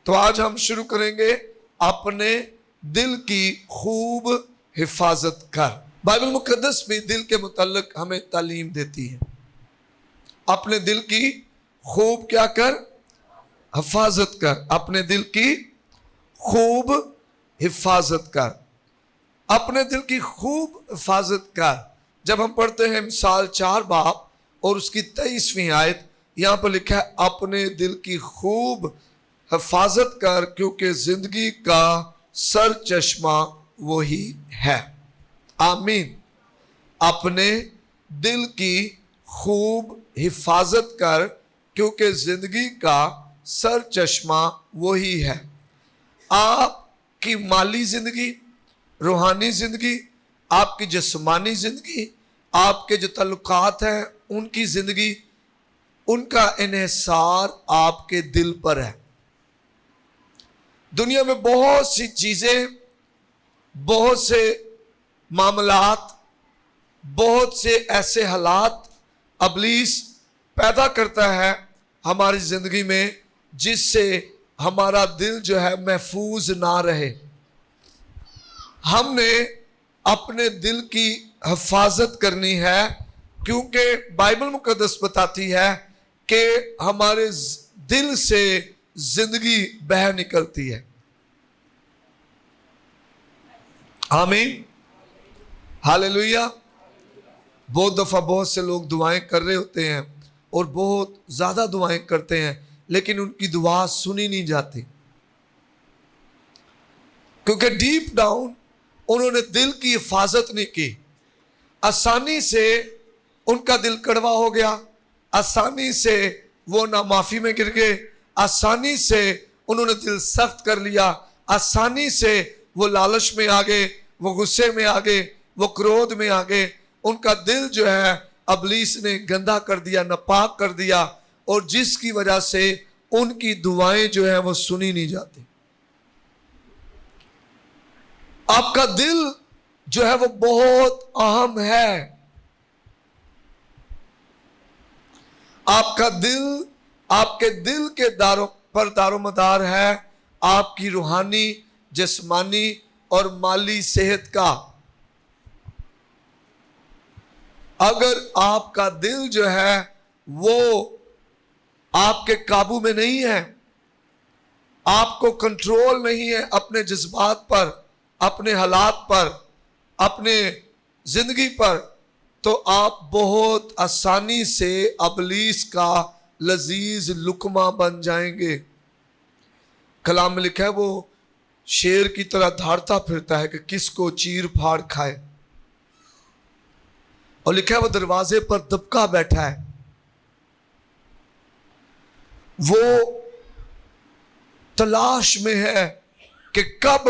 تو آج ہم شروع کریں گے اپنے دل کی خوب حفاظت کر۔ بائبل مقدس بھی دل کے متعلق ہمیں تعلیم دیتی ہے۔ اپنے دل کی خوب کیا کر؟ حفاظت کر۔ اپنے دل کی خوب حفاظت کر۔ اپنے دل کی خوب حفاظت کر۔ جب ہم پڑھتے ہیں مثال 4 باب اور اس کی 23ویں آیت، یہاں پر لکھا ہے اپنے دل کی خوب حفاظت کر کیونکہ زندگی کا سر چشمہ وہی ہے۔ آمین۔ اپنے دل کی خوب حفاظت کر کیونکہ زندگی کا سر چشمہ وہی ہے۔ آپ کی مالی زندگی، روحانی زندگی، آپ کی جسمانی زندگی، آپ کے جو تعلقات ہیں ان کی زندگی، ان کا انحصار آپ کے دل پر ہے۔ دنیا میں بہت سی چیزیں، بہت سے معاملات، بہت سے ایسے حالات ابلیس پیدا کرتا ہے ہماری زندگی میں جس سے ہمارا دل جو ہے محفوظ نہ رہے۔ ہم نے اپنے دل کی حفاظت کرنی ہے کیونکہ بائبل مقدس بتاتی ہے کہ ہمارے دل سے زندگی بہہ نکلتی ہے۔ آمین، ہاللویہ۔ بہت دفعہ بہت سے لوگ دعائیں کر رہے ہوتے ہیں اور بہت زیادہ دعائیں کرتے ہیں لیکن ان کی دعا سنی نہیں جاتی کیونکہ ڈیپ ڈاؤن انہوں نے دل کی حفاظت نہیں کی۔ آسانی سے ان کا دل کڑوا ہو گیا، آسانی سے وہ نامعافی میں گر گئے، آسانی سے انہوں نے دل سخت کر لیا، آسانی سے وہ لالچ میں آ گئے، وہ غصے میں آ گئے، وہ کرودھ میں آ گئے۔ ان کا دل جو ہے ابلیس نے گندا کر دیا، ناپاک کر دیا، اور جس کی وجہ سے ان کی دعائیں جو ہیں وہ سنی نہیں جاتی۔ آپ کا دل جو ہے وہ بہت اہم ہے۔ آپ کا دل، آپ کے دل کے پر دار و مدار ہے آپ کی روحانی، جسمانی اور مالی صحت کا۔ اگر آپ کا دل جو ہے وہ آپ کے قابو میں نہیں ہے، آپ کو کنٹرول نہیں ہے اپنے جذبات پر، اپنے حالات پر، اپنے زندگی پر، تو آپ بہت آسانی سے ابلیس کا لذیذ لقمہ بن جائیں گے۔ کلام میں لکھا ہے وہ شیر کی طرح دھاڑتا پھرتا ہے کہ کس کو چیر پھاڑ کھائے، اور لکھا ہے وہ دروازے پر دبکا بیٹھا ہے۔ وہ تلاش میں ہے کہ کب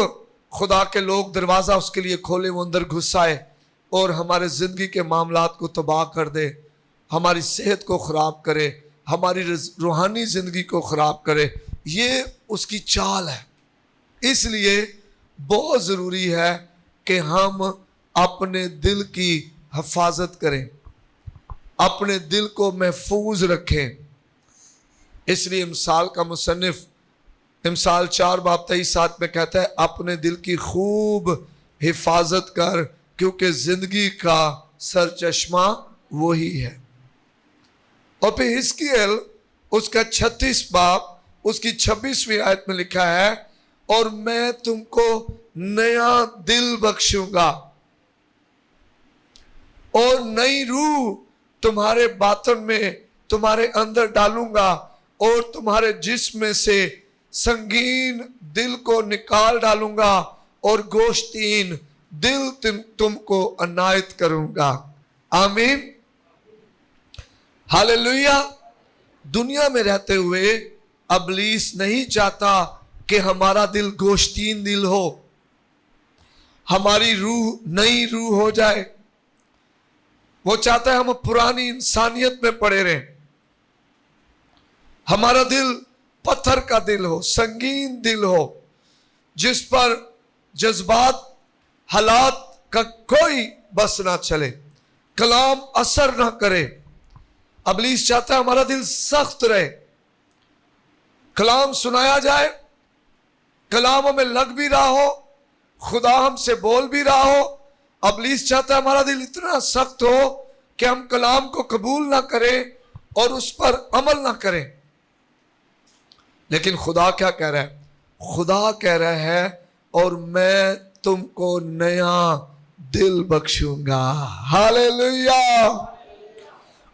خدا کے لوگ دروازہ اس کے لیے کھولے، وہ اندر گھس آئے اور ہمارے زندگی کے معاملات کو تباہ کر دے، ہماری صحت کو خراب کرے، ہماری روحانی زندگی کو خراب کرے۔ یہ اس کی چال ہے۔ اس لیے بہت ضروری ہے کہ ہم اپنے دل کی حفاظت کریں، اپنے دل کو محفوظ رکھیں۔ اس لیے مثال کا مصنف مثال 4 باب 23 میں کہتا ہے اپنے دل کی خوب حفاظت کر کیونکہ زندگی کا سر چشمہ وہی ہے۔ اور پھر حزقیل اس کا 36 باب اس کی 26ویں آیت میں لکھا ہے اور میں تم کو نیا دل بخشوں گا اور نئی روح تمہارے باطن میں تمہارے اندر ڈالوں گا اور تمہارے جسم میں سے سنگین دل کو نکال ڈالوں گا اور گوشتین دل تم کو عنایت کروں گا۔ آمین، ہاللویہ۔ دنیا میں رہتے ہوئے ابلیس نہیں چاہتا کہ ہمارا دل گوشتین دل ہو، ہماری روح نئی روح ہو جائے۔ وہ چاہتا ہے ہم پرانی انسانیت میں پڑے رہیں، ہمارا دل پتھر کا دل ہو، سنگین دل ہو، جس پر جذبات، حالات کا کوئی بس نہ چلے، کلام اثر نہ کرے۔ ابلیس چاہتا ہے ہمارا دل سخت رہے، کلام سنایا جائے कलाम हमें लग भी रहा हो, खुदा हमसे बोल भी रहा हो, इब्लीस चाहता है हमारा दिल इतना सख्त हो कि हम कलाम को कबूल ना करें और उस पर अमल ना करें। लेकिन खुदा क्या कह रहा है? खुदा कह रहा है और मैं तुमको नया दिल बख्शूंगा, हालेलुया,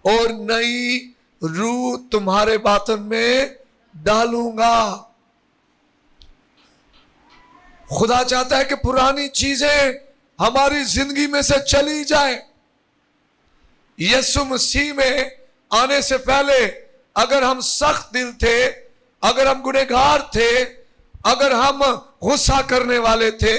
और नई रूह तुम्हारे बातन में डालूंगा। खुदा चाहता है कि पुरानी चीजें हमारी जिंदगी में से चली जाए। यीशु मसीह में आने से पहले अगर हम सख्त दिल थे, अगर हम गुनहगार थे, अगर हम गुस्सा करने वाले थे,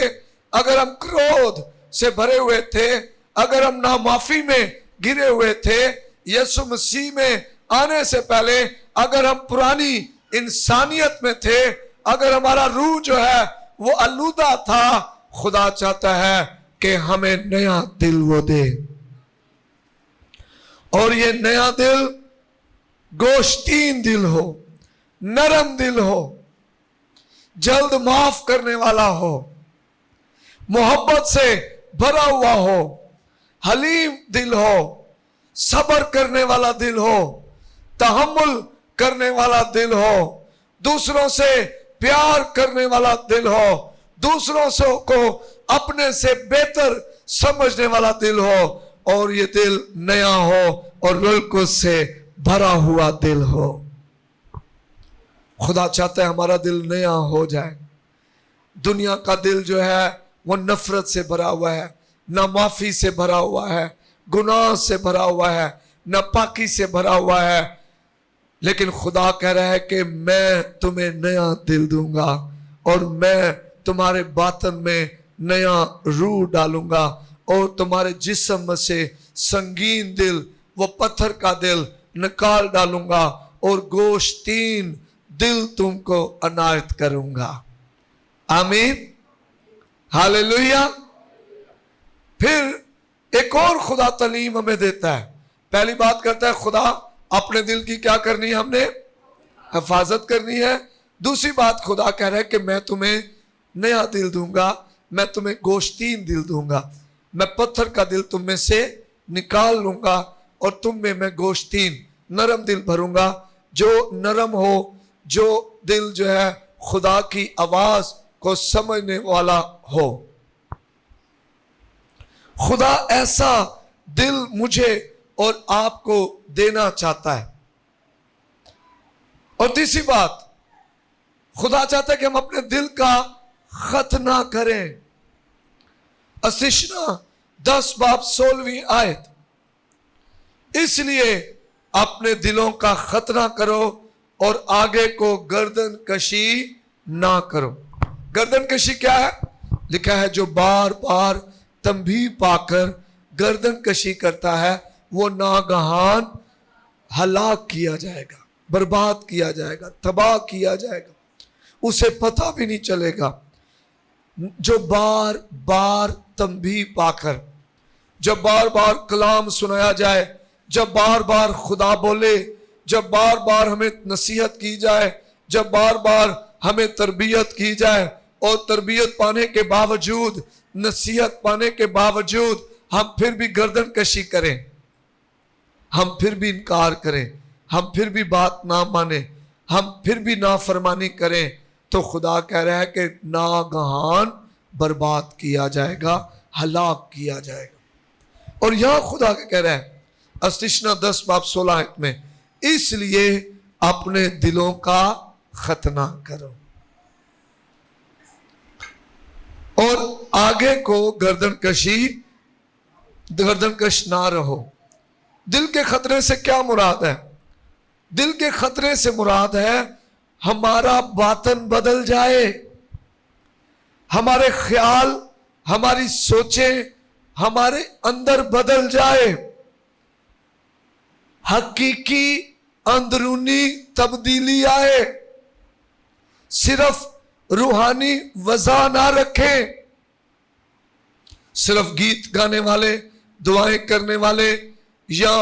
अगर हम क्रोध से भरे हुए थे, अगर हम नामाफी में गिरे हुए थे, यीशु मसीह में आने से पहले अगर हम पुरानी इंसानियत में थे, अगर हमारा रूह जो है वो आलूदा था, खुदा चाहता है कि हमें नया दिल वो दे। और ये नया दिल गोश्तीन दिल हो, नरम दिल हो, जल्द माफ करने वाला हो, मोहब्बत से भरा हुआ हो, हलीम दिल हो, सब्र करने वाला दिल हो, तहम्मुल करने वाला दिल हो, दूसरों से प्यार करने वाला दिल हो, दूसरों से को अपने से बेहतर समझने वाला दिल हो, और ये दिल नया हो और रुल्क से भरा हुआ दिल हो। खुदा चाहता है हमारा दिल नया हो जाए। दुनिया का दिल जो है वो नफरत से भरा हुआ है, नामाफी से भरा हुआ है, गुनाह से भरा हुआ है, नापाकी से भरा हुआ है। लेकिन खुदा कह रहा है कि मैं तुम्हें नया दिल दूंगा और मैं तुम्हारे बातन में नया रूह डालूंगा और तुम्हारे जिस्म में से संगीन दिल, वो पत्थर का दिल निकाल डालूंगा और गोश्तीन दिल तुमको अनायत करूंगा। आमीन, हालेलुया। फिर एक और खुदा तालीम हमें देता है। पहली बात करता है खुदा अपने दिल की क्या करनी है, हमने हिफाजत करनी है। दूसरी बात खुदा कह रहा है कि मैं तुम्हें नया दिल दूंगा, मैं तुम्हें गोश्तीन दिल दूंगा, मैं पत्थर का दिल तुम में से निकाल लूंगा और तुम में मैं गोश्तीन नरम दिल भरूंगा, जो नरम हो, जो दिल जो है खुदा की आवाज को समझने वाला हो। खुदा ऐसा दिल मुझे और आपको देना चाहता है। और तीसरी बात, खुदा चाहता है कि हम अपने दिल का खतना करें। अस्तिशना 10 बाब 16वीं आयत, इसलिए अपने दिलों का खतना करो और आगे को गर्दन कशी ना करो। गर्दन कशी क्या है? लिखा है जो बार बार तंबीह पाकर गर्दन कशी करता है वो नागहान हलाक किया जाएगा, बर्बाद किया जाएगा, तबाह किया जाएगा, उसे पता भी नहीं चलेगा। जो बार बार तंबीह पाकर, जब बार बार कलाम सुनाया जाए, जब बार बार खुदा बोले, जब बार बार हमें नसीहत की जाए, जब बार बार हमें तरबियत की जाए और तरबियत पाने के बावजूद, नसीहत पाने के बावजूद हम फिर भी गर्दन कशी करें, हम फिर भी इनकार करें, हम फिर भी बात ना माने, हम फिर भी नाफरमानी करें, तो खुदा कह रहा है कि नागहान बर्बाद किया जाएगा, हलाक किया जाएगा। और यहां खुदा कह रहा है अस्तिशना 10 बाब 16 आयत में, इसलिए अपने दिलों का खतना करो और आगे को गर्दन कश ना रहो। दिल के खतरे से क्या मुराद है? दिल के खतरे से मुराद है हमारा बातन बदल जाए, हमारे ख्याल, हमारी सोचें हमारे अंदर बदल जाए, हकीकी अंदरूनी तब्दीली आए, सिर्फ रूहानी वजह ना रखें। सिर्फ गीत गाने वाले, दुआएं करने वाले या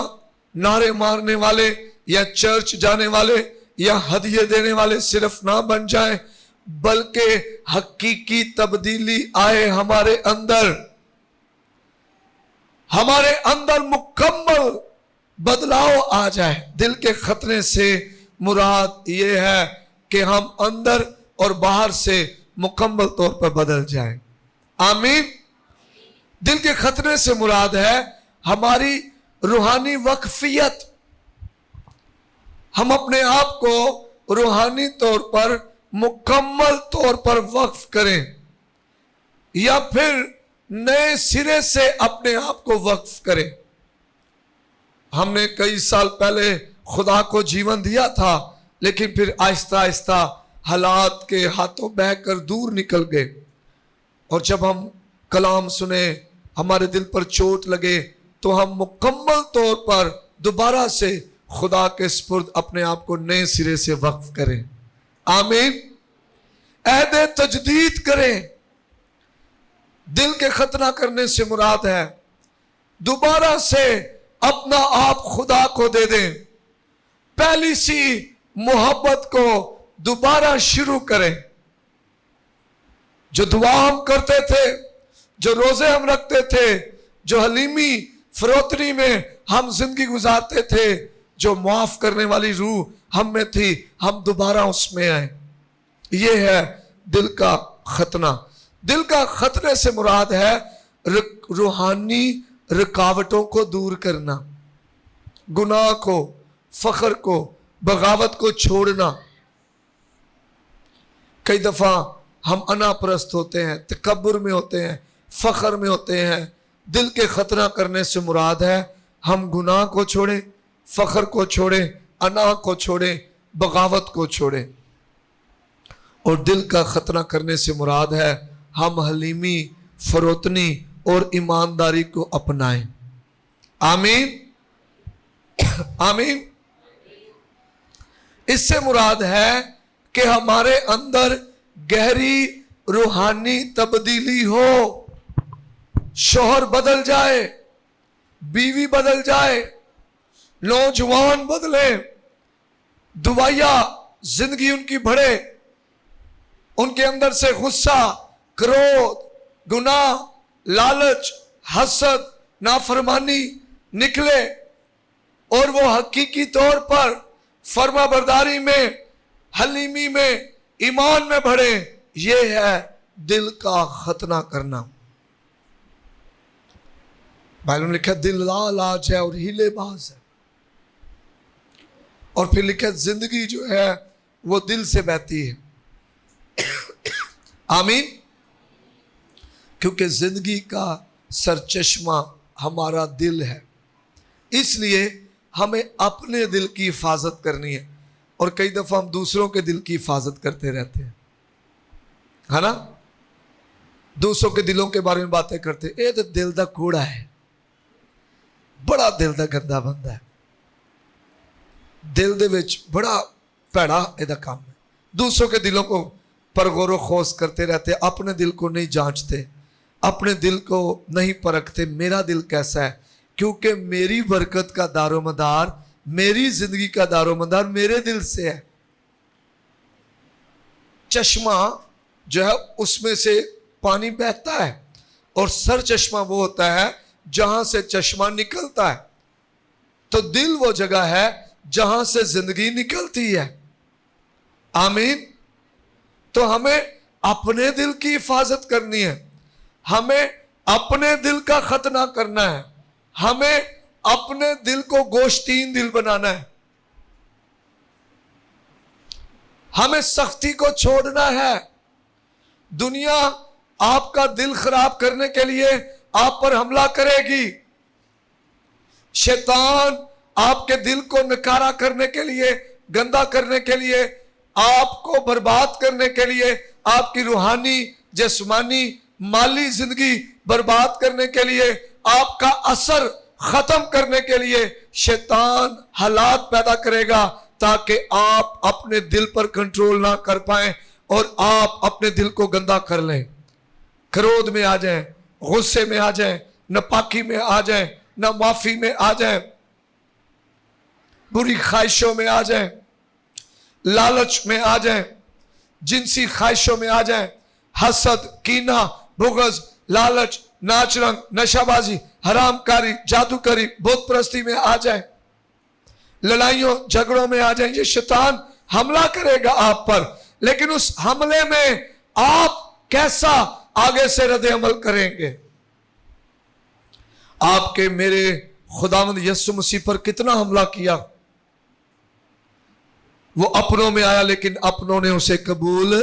नारे मारने वाले या चर्च जाने वाले या हदिये देने वाले सिर्फ ना बन जाएं, बल्कि हकीकी तब्दीली आए हमारे अंदर मुकम्मल बदलाव आ जाए। दिल के खतने से मुराद ये है कि हम अंदर और बाहर से मुकम्मल तौर पर बदल जाएं। आमीन। दिल के खतने से मुराद है हमारी रूहानी वक्फियत, हम अपने आप को रूहानी तौर पर मुकम्मल तौर पर वक्फ करें, या फिर नए सिरे से अपने आप को वक्फ करें। हमने कई साल पहले खुदा को जीवन दिया था, लेकिन फिर आहिस्ता आहिस्ता हालात के हाथों बहकर दूर निकल गए, और जब हम कलाम सुने, हमारे दिल पर चोट लगे, तो हम मुकम्मल तौर पर दोबारा से खुदा के स्पुर्द अपने आप को नए सिरे से वक्फ करें। आमीन। अहद तजदीद करें। दिल के खतना करने से मुराद है दोबारा से अपना आप खुदा को दे दें, पहली सी मोहब्बत को दोबारा शुरू करें। जो दुआ हम करते थे, जो रोजे हम रखते थे, जो हलीमी फरोतनी में हम जिंदगी गुजारते थे, जो माफ करने वाली रूह हम में थी, हम दोबारा उसमें आए। ये है दिल का खतना। दिल का खतने से मुराद है रूहानी रुकावटों को दूर करना, गुनाह को, फखर को, बगावत को छोड़ना। कई दफा हम अनापरस्त होते हैं, तकब्बुर में होते हैं, फखर में होते हैं। दिल के खतना करने से मुराद है हम गुनाह को छोड़ें, फखर को छोड़ें, अना को छोड़ें, बगावत को छोड़ें। और दिल का खतना करने से मुराद है हम हलीमी, फरोतनी और ईमानदारी को अपनाएं। आमीन। आमीन। इससे मुराद है कि हमारे अंदर गहरी रूहानी तब्दीली हो, शोहर बदल जाए, बीवी बदल जाए, नौजवान बदले, दुआया जिंदगी उनकी बढ़े, उनके अंदर से गुस्सा, क्रोध, गुनाह, लालच, हसद, नाफरमानी निकले, और वो हकीकी तौर पर फर्माबरदारी में, हलीमी में, ईमान में बढ़े। ये है दिल का खतना करना। बाइबल में लिखा दिल लालाज है और हीलेबाज है, और फिर लिखा जिंदगी जो है वो दिल से बहती है। आमीन। क्योंकि जिंदगी का सरचश्मा हमारा दिल है, इसलिए हमें अपने दिल की हिफाजत करनी है। और कई दफा हम दूसरों के दिल की हिफाजत करते रहते हैं, है ना। दूसरों के दिलों के बारे में बातें करते, ये तो दिल दा कूड़ा है, बड़ा दिल दा गंदा बंदा है, दिल दे विच बड़ा भैड़ा इहदा काम है। दूसरों के दिलों को पर गौरो खोस करते रहते, अपने दिल को नहीं जांचते, अपने दिल को नहीं परखते मेरा दिल कैसा है। क्योंकि मेरी बरकत का दारोमदार, मेरी जिंदगी का दारोमदार मेरे दिल से है। चश्मा जो है उसमें से पानी बहता है, और सर चश्मा वो होता है जहां से चश्मा निकलता है। तो दिल वो जगह है जहां से जिंदगी निकलती है। आमीन। तो हमें अपने दिल की हिफाजत करनी है, हमें अपने दिल का खतना करना है, हमें अपने दिल को गोश्तीन दिल बनाना है, हमें सख्ती को छोड़ना है। दुनिया आपका दिल खराब करने के लिए आप पर हमला करेगी, शैतान आपके दिल को नकारा करने के लिए, गंदा करने के लिए, आपको बर्बाद करने के लिए, आपकी रूहानी, जिस्मानी, माली जिंदगी बर्बाद करने के लिए, आपका असर खत्म करने के लिए शैतान हालात पैदा करेगा ताकि आप अपने दिल पर कंट्रोल ना कर पाए और आप अपने दिल को गंदा कर लें, क्रोध में आ जाएं, गुस्से में आ जाएं, नापाकी में आ जाएं, ना माफी में आ जाएं, बुरी ख्वाहिशों में आ जाएं, लालच में आ जाएं, जिनसी ख्वाहिशों में आ जाएं, हसद, कीना, बुग़्ज़, लालच, नाच रंग, नशाबाजी, हरामकारी, जादूगरी, बुत परस्ती में आ जाए, लड़ाइयों झगड़ों में आ जाए, ये शैतान हमला करेगा आप पर। लेकिन उस हमले में आप कैसा आगे से रद्द अमल करेंगे? आपके मेरे खुदावंद यीशु मसीह पर कितना हमला किया। वो अपनों में आया लेकिन अपनों ने उसे कबूल,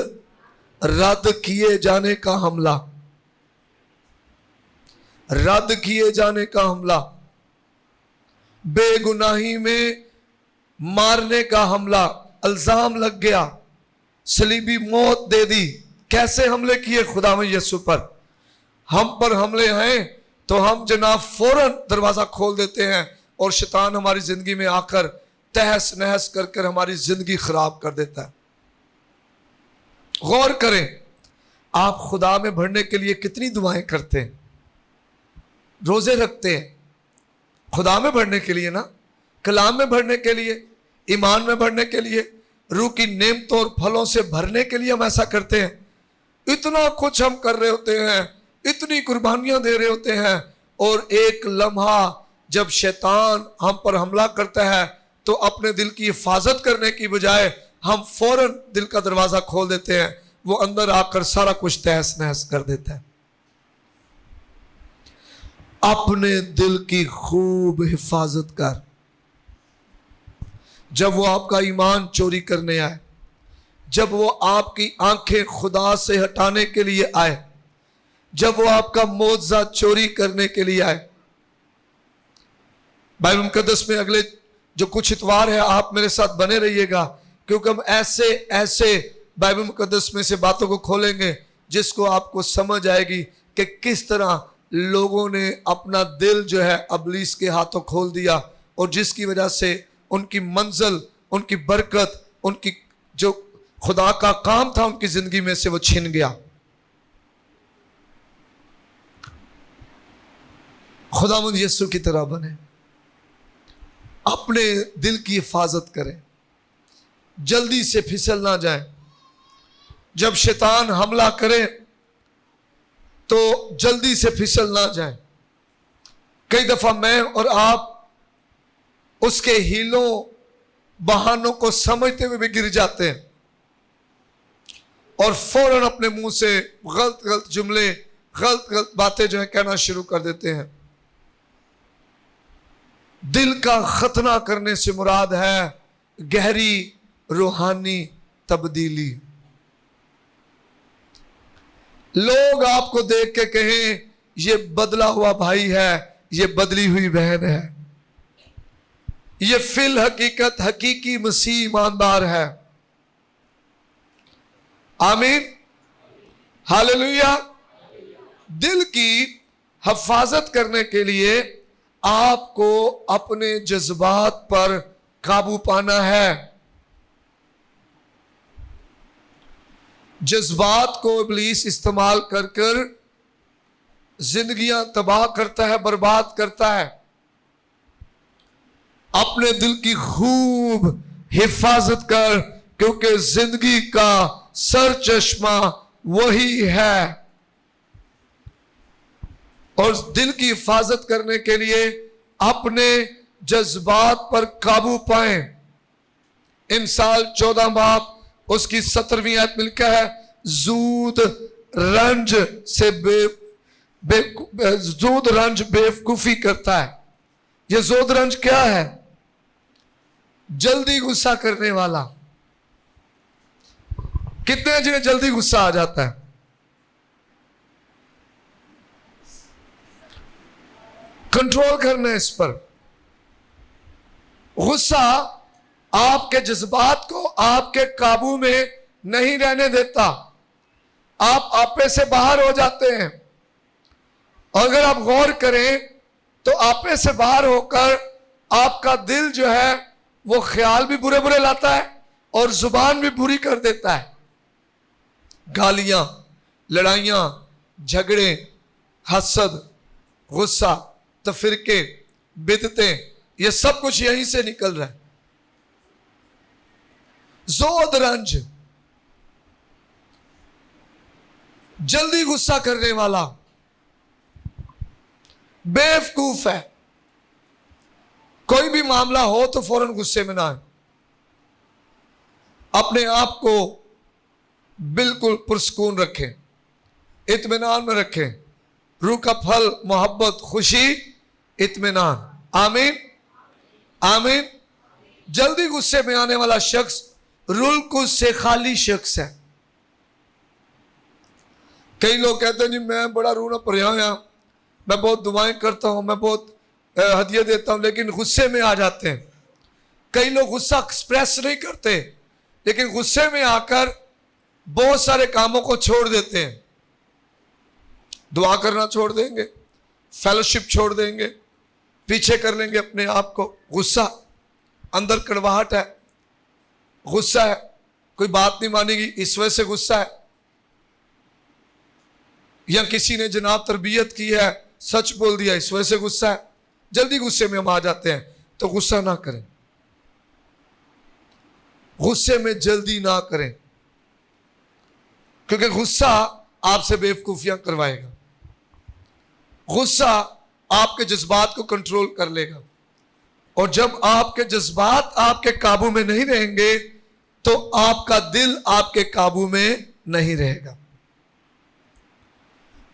रद्द किए जाने का हमला, रद्द किए जाने का हमला, बेगुनाही में मारने का हमला, इल्जाम लग गया, सलीबी मौत दे दी। कैसे हमले किए खुदावंद यीशु पर? हम पर हमले हैं तो हम जनाब फौरन दरवाजा खोल देते हैं और शैतान हमारी जिंदगी में आकर तहस नहस कर हमारी जिंदगी खराब कर देता है। गौर करें, आप खुदा में बढ़ने के लिए कितनी दुआएं करते हैं, रोजे रखते हैं खुदा में बढ़ने के लिए ना, कलाम में बढ़ने के लिए, ईमान में बढ़ने के लिए, रूह की नेमतों और फलों से भरने के लिए हम ऐसा करते हैं। इतना कुछ हम कर रहे होते हैं, इतनी कुर्बानियां दे रहे होते हैं, और एक लम्हा जब शैतान हम पर हमला करता है तो अपने दिल की हिफाजत करने की बजाय हम फौरन दिल का दरवाजा खोल देते हैं। वो अंदर आकर सारा कुछ तहस नहस कर देता है। अपने दिल की खूब हिफाजत कर। जब वो आपका ईमान चोरी करने आए, जब वो आपकी आंखें खुदा से हटाने के लिए आए, जब वो आपका मौजज़ा चोरी करने के लिए आए। बाइबल मुकद्दस में अगले जो कुछ इतवार है आप मेरे साथ बने रहिएगा, क्योंकि हम ऐसे ऐसे बाइबल मुकद्दस में से बातों को खोलेंगे जिसको आपको समझ आएगी कि किस तरह लोगों ने अपना दिल जो है इब्लीस के हाथों खोल दिया, और जिसकी वजह से उनकी मंजिल, उनकी बरकत, उनकी जो खुदा का काम था उनकी जिंदगी में से वो छिन गया। खुदावंद यीशु की तरह बने, अपने दिल की हिफाजत करें, जल्दी से फिसल ना जाए। जब शैतान हमला करे तो जल्दी से फिसल ना जाए। कई दफा मैं और आप उसके हीलों बहानों को समझते हुए भी गिर जाते हैं और फौरन अपने मुंह से गलत गलत जुमले, गलत गलत बातें जो है कहना शुरू कर देते हैं। दिल का खतना करने से मुराद है गहरी रूहानी तब्दीली। लोग आपको देख के कहें ये बदला हुआ भाई है, ये बदली हुई बहन है, ये फिल हकीकत हकीकी मसीह ईमानदार है। आमीन, हालेलुया। दिल की हिफाजत करने के लिए आपको अपने जज्बात पर काबू पाना है। जज्बात को इब्लीस इस्तेमाल कर कर जिंदगियां तबाह करता है, बर्बाद करता है। अपने दिल की खूब हिफाजत कर, क्योंकि जिंदगी का सर चश्मा वही है। और दिल की हिफाजत करने के लिए अपने जज्बात पर काबू पाएं। इंसाल 14 बाब उसकी 17वीं आयत में लिखा है, जूद रंज से जूद रंज बेवकूफी करता है। ये जूद रंज क्या है? जल्दी गुस्सा करने वाला। कितने जिन्हें जल्दी गुस्सा आ जाता है? कंट्रोल करना है इस पर। गुस्सा आपके जज्बात को आपके काबू में नहीं रहने देता। आप आपे से बाहर हो जाते हैं। और अगर आप गौर करें तो आपे से बाहर होकर आपका दिल जो है वो ख्याल भी बुरे बुरे लाता है और जुबान भी बुरी कर देता है। गालियां, लड़ाइयां, झगड़े, हसद, गुस्सा, तफिरके, बिदतें, ये सब कुछ यहीं से निकल रहा है। जोद रंज, जल्दी गुस्सा करने वाला बेवकूफ है। कोई भी मामला हो तो फौरन गुस्से में ना आए, अपने आप को बिल्कुल पुरस्कून रखें, इत्मीनान में रखें। रूह का फल मोहब्बत, खुशी, इत्मीनान। आमीन आमीन। जल्दी गुस्से में आने वाला शख्स रुल्कुल से खाली शख्स है। कई लोग कहते हैं जी मैं बड़ा रूह ना भरिया हुआ, मैं बहुत दुआएं करता हूं, मैं बहुत हदिया देता हूं, लेकिन गुस्से में आ जाते हैं। कई लोग गुस्सा एक्सप्रेस नहीं करते, लेकिन गुस्से में आकर बहुत सारे कामों को छोड़ देते हैं। दुआ करना छोड़ देंगे, फेलोशिप छोड़ देंगे, पीछे कर लेंगे अपने आप को। गुस्सा, अंदर कड़वाहट है, गुस्सा है, कोई बात नहीं मानेगी इस वजह से गुस्सा है, या किसी ने जनाब तरबियत की है, सच बोल दिया, इस वजह से गुस्सा है। जल्दी गुस्से में हम आ जाते हैं, तो गुस्सा ना करें, गुस्से में जल्दी ना करें, क्योंकि गुस्सा आपसे बेवकूफियां करवाएगा। गुस्सा आपके जज्बात को कंट्रोल कर लेगा, और जब आपके जज्बात आपके काबू में नहीं रहेंगे तो आपका दिल आपके काबू में नहीं रहेगा।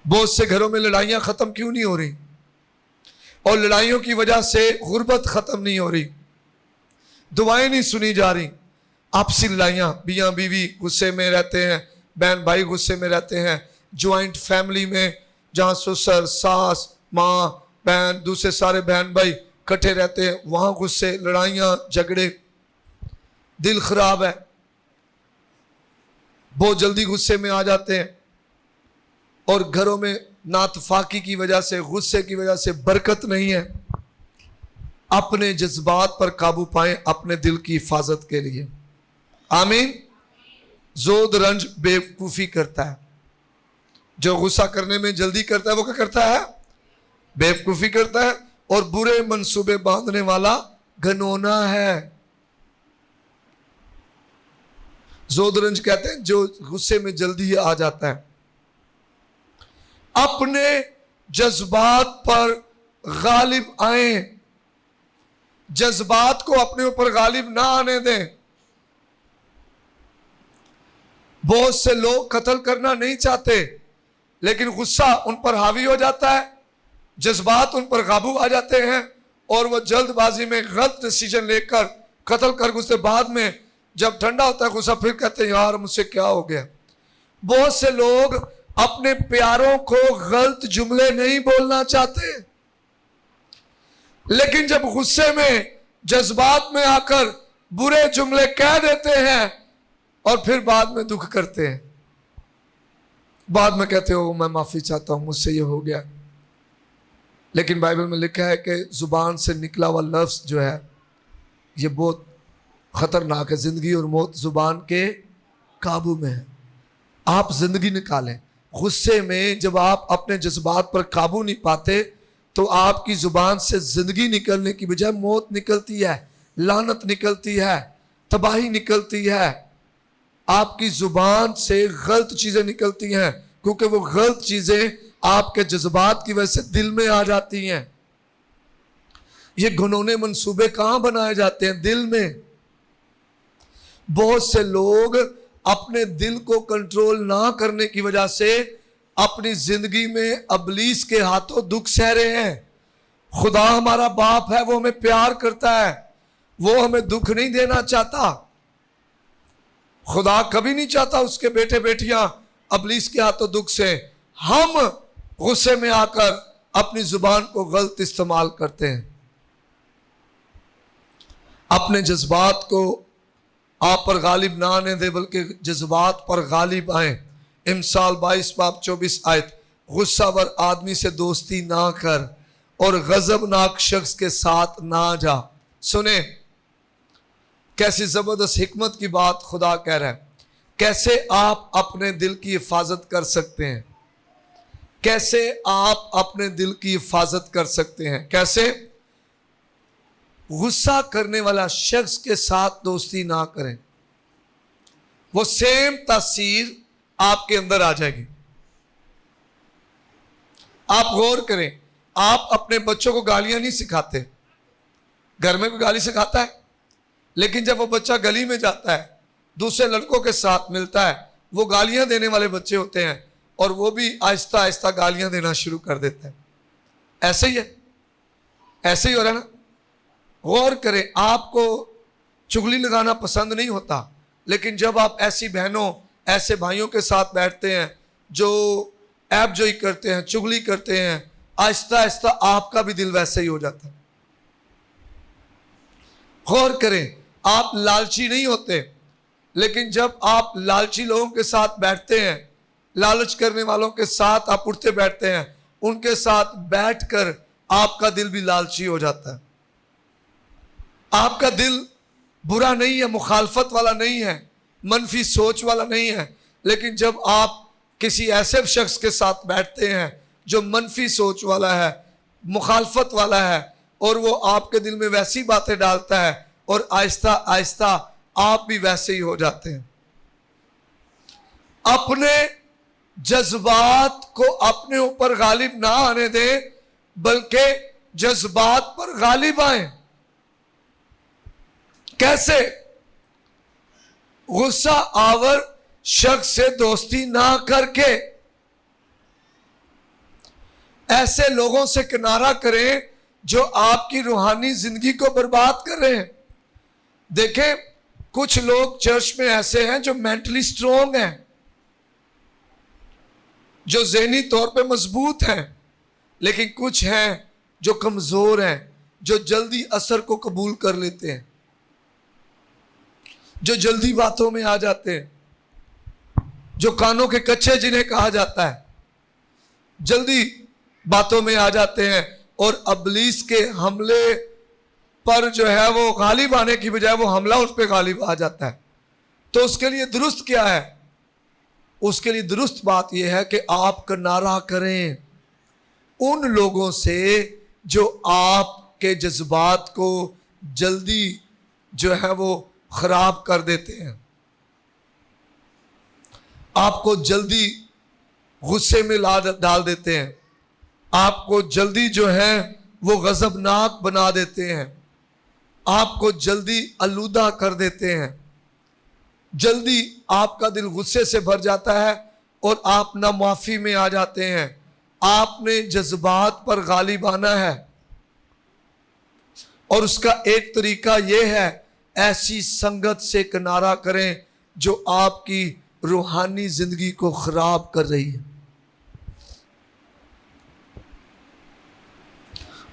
बहुत से घरों में लड़ाइयां खत्म क्यों नहीं हो रही, और लड़ाइयों की वजह से गुर्बत खत्म नहीं हो रही, दुआएं नहीं सुनी जा रही। आपसी लड़ाइयां, मियां बीवी गुस्से में रहते हैं, बहन भाई गुस्से में रहते हैं, ज्वाइंट फैमिली में जहां ससुर, सास, माँ, बहन, दूसरे सारे बहन भाई इकट्ठे रहते हैं, वहां गुस्से, लड़ाइयां, झगड़े, दिल खराब है, बहुत जल्दी गुस्से में आ जाते हैं, और घरों में नातफाकी की वजह से, गुस्से की वजह से बरकत नहीं है। अपने जज्बात पर काबू पाएं अपने दिल की हिफाजत के लिए। आमीन। जोद रंज बेवकूफी करता है। जो गुस्सा करने में जल्दी करता है वो क्या करता है? बेवकूफी करता है। और बुरे मंसूबे बांधने वाला घनौना है। जोदरंज कहते हैं जो गुस्से में जल्दी आ जाता है। अपने जज्बात पर गालिब आए, जज्बात को अपने ऊपर गालिब ना आने दें। बहुत से लोग कत्ल करना नहीं चाहते, लेकिन गुस्सा उन पर हावी हो जाता है, जज्बात उन पर काबू आ जाते हैं, और वह जल्दबाजी में गलत डिसीजन लेकर कत्ल कर गुस्से, बाद में जब ठंडा होता है गुस्सा, फिर कहते हैं यार मुझसे क्या हो गया। बहुत से लोग अपने प्यारों को गलत जुमले नहीं बोलना चाहते, लेकिन जब गुस्से में, जज्बात में आकर बुरे जुमले कह देते हैं, और फिर बाद में दुख करते हैं, बाद में कहते हो मैं माफी चाहता हूं, मुझसे ये हो गया। लेकिन बाइबल में लिखा है कि जुबान से निकला हुआ लफ्ज जो है ये बहुत खतरनाक है। जिंदगी और मौत जुबान के काबू में है। आप जिंदगी निकालें। गुस्से में जब आप अपने जज्बात पर काबू नहीं पाते तो आपकी जुबान से जिंदगी निकलने की बजाय मौत निकलती है, लानत निकलती है, तबाही निकलती है। आपकी जुबान से गलत चीजें निकलती हैं, क्योंकि वो गलत चीजें आपके जज्बात की वजह से दिल में आ जाती हैं। ये घिनौने मंसूबे कहां बनाए जाते हैं? दिल में। बहुत से लोग अपने दिल को कंट्रोल ना करने की वजह से अपनी जिंदगी में इब्लीस के हाथों दुख सह रहे हैं। खुदा हमारा बाप है, वो हमें प्यार करता है, वो हमें दुख नहीं देना चाहता। खुदा कभी नहीं चाहता उसके बेटे बेटियां इब्लीस के हाथों दुख से। हम गुस्से में आकर अपनी जुबान को गलत इस्तेमाल करते हैं। अपने जज्बात को आप पर गालिब ना आने दे, बल्कि जज्बात पर गालिब आए। इमसाल 22 बाब 24 आयत। गुस्सावर आदमी से दोस्ती ना कर और गजबनाक शख्स के साथ ना जा। सुने कैसी जबरदस्त हिकमत की बात खुदा कह रहा है। कैसे आप अपने दिल की हिफाजत कर सकते हैं, कैसे आप अपने दिल की हिफाजत कर सकते हैं। कैसे? गुस्सा करने वाला शख्स के साथ दोस्ती ना करें, वो सेम तासीर आपके अंदर आ जाएगी। آپ غور کریں، آپ اپنے بچوں کو گالیاں نہیں سکھاتے، گھر میں کوئی گالی سکھاتا ہے؟ لیکن جب وہ بچہ گلی میں جاتا ہے، دوسرے لڑکوں کے ساتھ ملتا ہے، وہ گالیاں دینے والے بچے ہوتے ہیں، اور وہ بھی آہستہ آہستہ گالیاں دینا شروع کر دیتے ہیں۔ ایسے ہی ہے، ایسے ہی ہو رہا ہے نا۔ غور کریں، آپ کو چغلی لگانا پسند نہیں ہوتا، لیکن جب آپ ایسی بہنوں، ایسے بھائیوں کے ساتھ بیٹھتے ہیں جو عیب جوئی کرتے ہیں، چغلی کرتے ہیں، آہستہ آہستہ آپ کا بھی دل ویسے ہی ہو جاتا ہے۔ غور کریں، آپ لالچی نہیں ہوتے، لیکن جب آپ لالچی لوگوں کے ساتھ بیٹھتے ہیں، لالچ کرنے والوں کے ساتھ آپ اٹھتے بیٹھتے ہیں، ان کے ساتھ بیٹھ کر آپ کا دل بھی لالچی ہو جاتا ہے۔ آپ کا دل برا نہیں ہے، مخالفت والا نہیں ہے، منفی سوچ والا نہیں ہے، لیکن جب آپ کسی ایسے شخص کے ساتھ بیٹھتے ہیں جو منفی سوچ والا ہے، مخالفت والا ہے، اور وہ آپ کے دل میں ویسی باتیں ڈالتا ہے، اور آہستہ آہستہ آپ بھی ویسے ہی ہو جاتے ہیں۔ اپنے جذبات کو اپنے اوپر غالب نہ آنے دیں، بلکہ جذبات پر غالب آئیں۔ کیسے؟ غصہ آور شخص سے دوستی نہ کر کے ایسے لوگوں سے کنارہ کریں جو آپ کی روحانی زندگی کو برباد کر رہے ہیں۔ دیکھیں، کچھ لوگ چرچ میں ایسے ہیں جو مینٹلی سٹرونگ ہیں، جو ذہنی طور پہ مضبوط ہیں، لیکن کچھ ہیں جو کمزور ہیں، جو جلدی اثر کو قبول کر لیتے ہیں، جو جلدی باتوں میں آ جاتے ہیں، جو کانوں کے کچے جنہیں کہا جاتا ہے، جلدی باتوں میں آ جاتے ہیں، اور ابلیس کے حملے پر جو ہے وہ غالب آنے کی بجائے وہ حملہ اس پہ غالب آ جاتا ہے۔ تو اس کے لیے درست کیا ہے؟ اس کے لیے درست بات یہ ہے کہ آپ کنارہ کریں ان لوگوں سے جو آپ کے جذبات کو جلدی جو ہے وہ خراب کر دیتے ہیں، آپ کو جلدی غصے میں ڈال دیتے ہیں، آپ کو جلدی جو ہے وہ غضبناک بنا دیتے ہیں، آپ کو جلدی آلودہ کر دیتے ہیں، جلدی آپ کا دل غصے سے بھر جاتا ہے اور آپ نامعافی میں آ جاتے ہیں۔ آپ نے جذبات پر غالب آنا ہے، اور اس کا ایک طریقہ یہ ہے، ایسی سنگت سے کنارہ کریں جو آپ کی روحانی زندگی کو خراب کر رہی ہے۔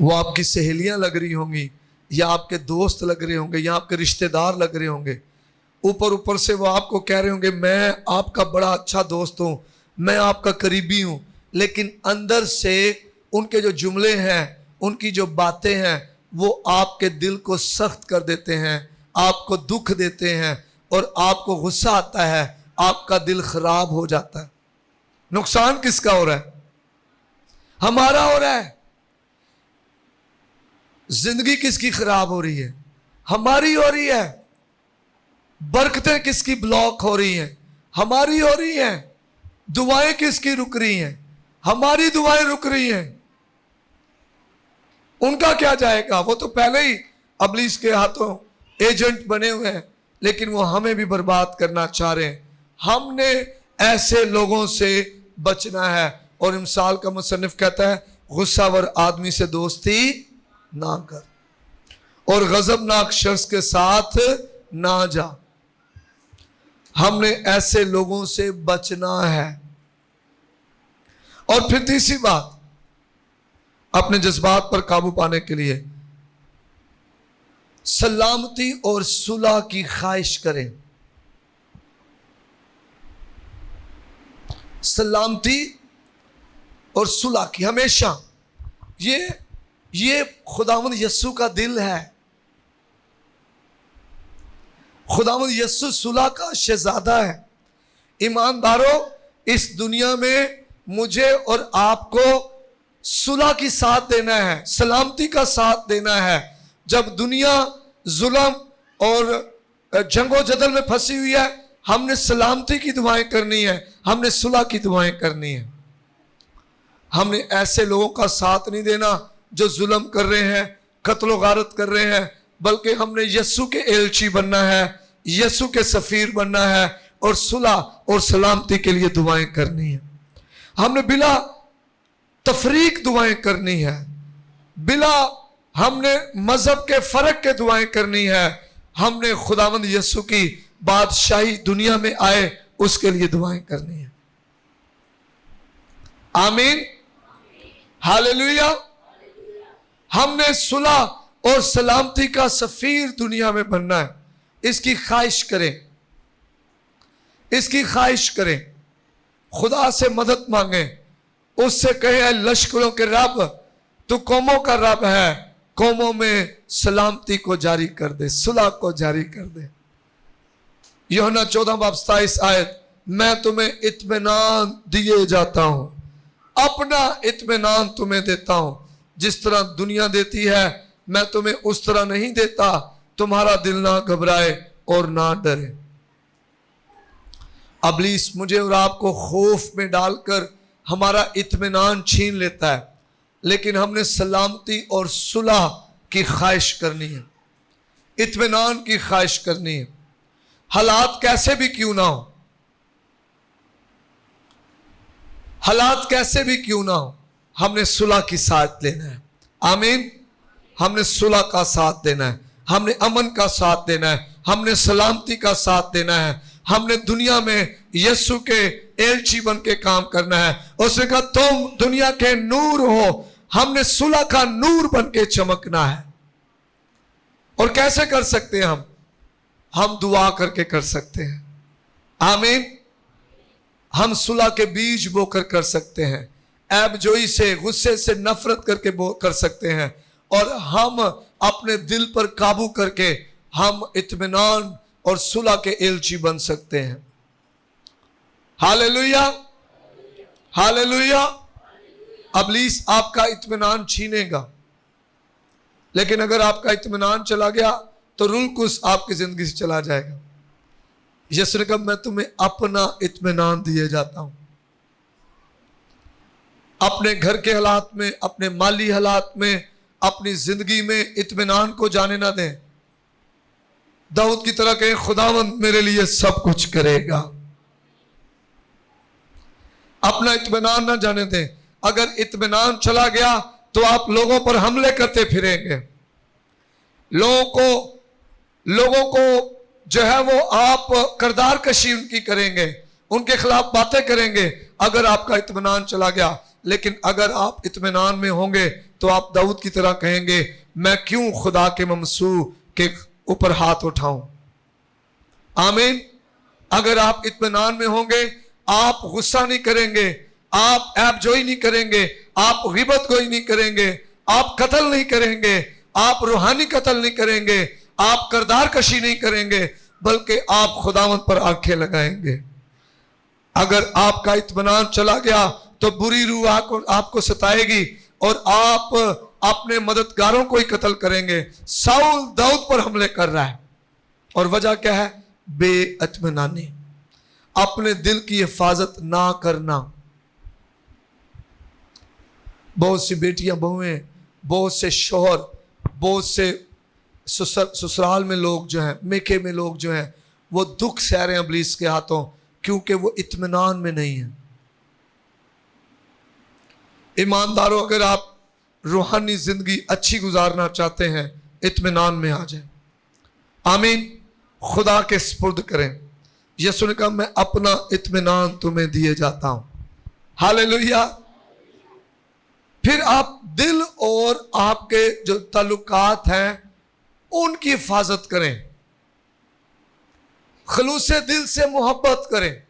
وہ آپ کی سہیلیاں لگ رہی ہوں گی، یا آپ کے دوست لگ رہے ہوں گے، یا آپ کے رشتہ دار لگ رہے ہوں گے۔ اوپر سے وہ آپ کو کہہ رہے ہوں گے میں آپ کا بڑا اچھا دوست ہوں، میں آپ کا قریبی ہوں، لیکن اندر سے ان کے جو جملے ہیں، ان کی جو باتیں ہیں، وہ آپ کے دل کو سخت کر دیتے ہیں، آپ کو دکھ دیتے ہیں، اور آپ کو غصہ آتا ہے، آپ کا دل خراب ہو جاتا ہے۔ نقصان کس کا ہو رہا ہے؟ ہمارا ہو رہا ہے۔ زندگی کس کی خراب ہو رہی ہے؟ ہماری ہو رہی ہے۔ برکتیں کس کی بلاک ہو رہی ہیں؟ ہماری ہو رہی ہیں۔ دعائیں کس کی رک رہی ہیں؟ ہماری دعائیں رک رہی ہیں۔ ان کا کیا جائے گا؟ وہ تو پہلے ہی ابلیس کے ہاتھوں ایجنٹ بنے ہوئے ہیں، لیکن وہ ہمیں بھی برباد کرنا چاہ رہے ہیں۔ ہم نے ایسے لوگوں سے بچنا ہے، اور امثال کا مصنف کہتا ہے غصہ ور آدمی سے دوستی نہ کر، اور غضبناک شخص کے ساتھ نہ جا۔ ہم نے ایسے لوگوں سے بچنا ہے۔ اور پھر تیسری بات، اپنے جذبات پر قابو پانے کے لیے سلامتی اور صلح کی خواہش کریں۔ سلامتی اور صلح کی ہمیشہ، یہ خداوند یسوع کا دل ہے۔ خداوند یسوع صلح کا شہزادہ ہے۔ ایمانداروں، اس دنیا میں مجھے اور آپ کو صلح کی ساتھ دینا ہے، سلامتی کا ساتھ دینا ہے۔ جب دنیا ظلم اور جنگ و جدل میں پھنسی ہوئی ہے، ہم نے سلامتی کی دعائیں کرنی ہے، ہم نے صلح کی دعائیں کرنی ہے۔ ہم نے ایسے لوگوں کا ساتھ نہیں دینا جو ظلم کر رہے ہیں، قتل و غارت کر رہے ہیں، بلکہ ہم نے یسوع کے ایلچی بننا ہے، یسوع کے سفیر بننا ہے اور صلح اور سلامتی کے لیے دعائیں کرنی ہیں۔ ہم نے بلا تفریق دعائیں کرنی ہے، بلا ہم نے مذہب کے فرق کے دعائیں کرنی ہے۔ ہم نے خداوند یسوع کی بادشاہی دنیا میں آئے اس کے لیے دعائیں کرنی ہیں۔ آمین، ہاللویہ۔ ہم نے صلح اور سلامتی کا سفیر دنیا میں بننا ہے۔ اس کی خواہش کریں، اس کی خواہش کریں، خدا سے مدد مانگیں، اس سے کہیں اے لشکروں کے رب تو قوموں کا رب ہے، قوموں میں سلامتی کو جاری کر دے، صلح کو جاری کر دے۔ یوحنا 14:27 آیت، میں تمہیں اطمینان دیے جاتا ہوں، اپنا اطمینان تمہیں دیتا ہوں، جس طرح دنیا دیتی ہے میں تمہیں اس طرح نہیں دیتا، تمہارا دل نہ گھبرائے اور نہ ڈرے۔ ابلیس مجھے اور آپ کو خوف میں ڈال کر ہمارا اطمینان چھین لیتا ہے، لیکن ہم نے سلامتی اور صلح کی خواہش کرنی ہے، اطمینان کی خواہش کرنی ہے، حالات کیسے بھی کیوں نہ ہو، حالات کیسے بھی کیوں نہ ہو، ہم نے صلح کی ساتھ لینا ہے۔ آمین، ہم نے صلح کا ساتھ دینا ہے، ہم نے امن کا ساتھ دینا ہے، ہم نے سلامتی کا ساتھ دینا ہے، ہم نے دنیا میں یسوع کے ایلچی بن کے کام کرنا ہے۔ اس نے کہا تم دنیا کے نور ہو، ہم نے صلح کا نور بن کے چمکنا ہے۔ اور کیسے کر سکتے ہیں ہم دعا کر کے کر سکتے ہیں۔ آمین، ہم صلح کے بیج بو کر سکتے ہیں، عیب جوئی سے، غصے سے، نفرت کر کے کر سکتے ہیں، اور ہم اپنے دل پر قابو کر کے ہم اطمینان اور صلح کے ایلچی بن سکتے ہیں۔ Hallelujah, hallelujah. ابلیس آپ کا اطمینان چھینے گا، لیکن اگر آپ کا اطمینان چلا گیا تو رلکس آپ کی زندگی سے چلا جائے گا۔ یسوع نے کہا میں تمہیں اپنا اطمینان دیے جاتا ہوں۔ اپنے گھر کے حالات میں، اپنے مالی حالات میں، اپنی زندگی میں اطمینان کو جانے نہ دیں۔ داؤد کی طرح کہیں خداوند میرے لیے سب کچھ کرے گا۔ اپنا اطمینان نہ جانے دیں۔ اگر اطمینان چلا گیا تو آپ لوگوں پر حملے کرتے پھریں گے، لوگوں کو جو ہے وہ آپ کردار کشی ان کی کریں گے، ان کے خلاف باتیں کریں گے اگر آپ کا اطمینان چلا گیا۔ لیکن اگر آپ اطمینان میں ہوں گے تو آپ داؤد کی طرح کہیں گے میں کیوں خدا کے ممسوح کے اوپر ہاتھ اٹھاؤں۔ آمین۔ اگر آپ اطمینان میں ہوں گے آپ غصہ نہیں کریں گے، آپ عیب جوئی نہیں کریں گے، آپ غیبت گوئی نہیں کریں گے، آپ قتل نہیں کریں گے، آپ روحانی قتل نہیں کریں گے، آپ کردار کشی نہیں کریں گے، بلکہ آپ خداوند پر آنکھیں لگائیں گے۔ اگر آپ کا اطمینان چلا گیا تو بری روح آپ کو ستائے گی اور آپ اپنے مددگاروں کو ہی قتل کریں گے۔ ساؤل داؤد پر حملے کر رہا ہے اور وجہ کیا ہے؟ بے اطمینانی، اپنے دل کی حفاظت نہ کرنا۔ بہت سی بیٹیاں بہویں، بہت سے شوہر، بہت سے سسرال میں لوگ جو ہیں، میکے میں لوگ جو ہیں، وہ دکھ سہ رہے ہیں ابلیس کے ہاتھوں، کیونکہ وہ اطمینان میں نہیں ہیں۔ ایمانداروں، اگر آپ روحانی زندگی اچھی گزارنا چاہتے ہیں اطمینان میں آ جائیں۔ آمین، خدا کے سپرد کریں۔ یسوع نے کہا میں اپنا اطمینان تمہیں دیے جاتا ہوں۔ ہاللویہ۔ پھر آپ دل اور آپ کے جو تعلقات ہیں ان کی حفاظت کریں، خلوص دل سے محبت کریں،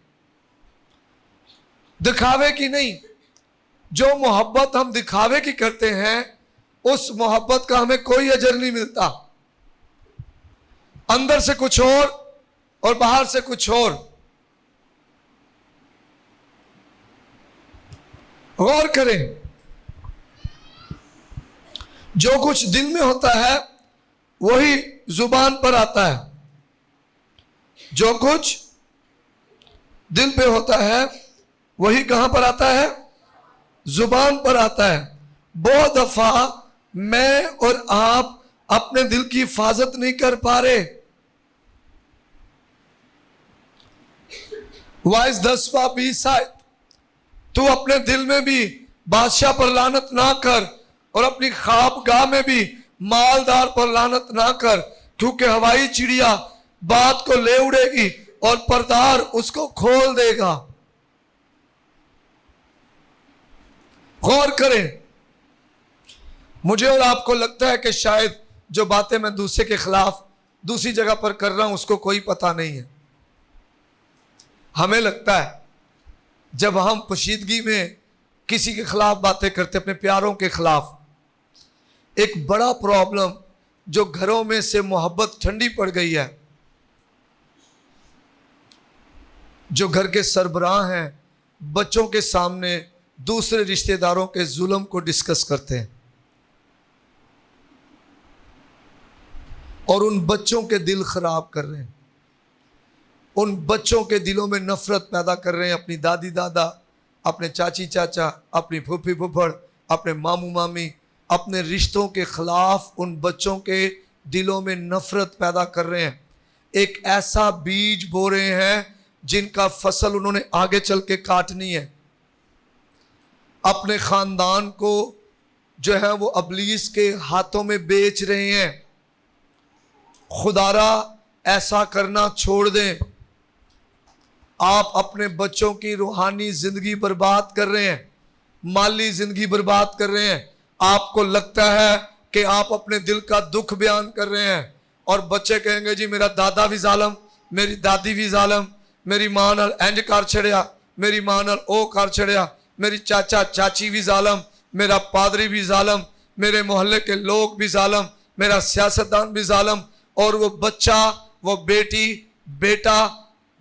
دکھاوے کی نہیں۔ جو محبت ہم دکھاوے کی کرتے ہیں اس محبت کا ہمیں کوئی اجر نہیں ملتا، اندر سے کچھ اور باہر سے کچھ اور۔ غور کریں، جو کچھ دل میں ہوتا ہے وہی زبان پر آتا ہے، جو کچھ دل پہ ہوتا ہے وہی کہاں پر آتا ہے؟ زبان پر آتا ہے. بہت دفعہ میں اور آپ اپنے دل کی حفاظت نہیں کر پا رہے. وائس 10:20 آیت. تو اپنے دل میں بھی بادشاہ پر لعنت نہ کر اور اپنی خوابگاہ میں بھی مالدار پر لعنت نہ کر، کیونکہ ہوائی چڑیا بات کو لے اڑے گی اور پردار اس کو کھول دے گا. غور کریں. مجھے اور آپ کو لگتا ہے کہ شاید جو باتیں میں دوسرے کے خلاف دوسری جگہ پر کر رہا ہوں اس کو کوئی پتہ نہیں ہے. ہمیں لگتا ہے جب ہم پوشیدگی میں کسی کے خلاف باتیں کرتے، اپنے پیاروں کے خلاف، ایک بڑا پرابلم جو گھروں میں سے محبت ٹھنڈی پڑ گئی ہے. جو گھر کے سربراہ ہیں بچوں کے سامنے دوسرے رشتہ داروں کے ظلم کو ڈسکس کرتے ہیں اور ان بچوں کے دل خراب کر رہے ہیں. ان بچوں کے دلوں میں نفرت پیدا کر رہے ہیں. اپنی دادی دادا، اپنے چاچی چاچا، اپنی پھوپھی پھوپھڑ، اپنے ماموں مامی، اپنے رشتوں کے خلاف ان بچوں کے دلوں میں نفرت پیدا کر رہے ہیں. ایک ایسا بیج بو رہے ہیں جن کا فصل انہوں نے آگے چل کے کاٹنی ہے. اپنے خاندان کو جو ہے وہ ابلیس کے ہاتھوں میں بیچ رہے ہیں. خدارا ایسا کرنا چھوڑ دیں. آپ اپنے بچوں کی روحانی زندگی برباد کر رہے ہیں، مالی زندگی برباد کر رہے ہیں. آپ کو لگتا ہے کہ آپ اپنے دل کا دکھ بیان کر رہے ہیں اور بچے کہیں گے جی میرا دادا بھی ظالم، میری دادی بھی ظالم، میری ماں نال انج کر چھڑیا، میری ماں نال او کر چھڑیا، میری چاچا چاچی بھی ظالم، میرا پادری بھی ظالم، میرے محلے کے لوگ بھی ظالم، میرا سیاستدان بھی ظالم. اور وہ بچہ، وہ بیٹی، بیٹا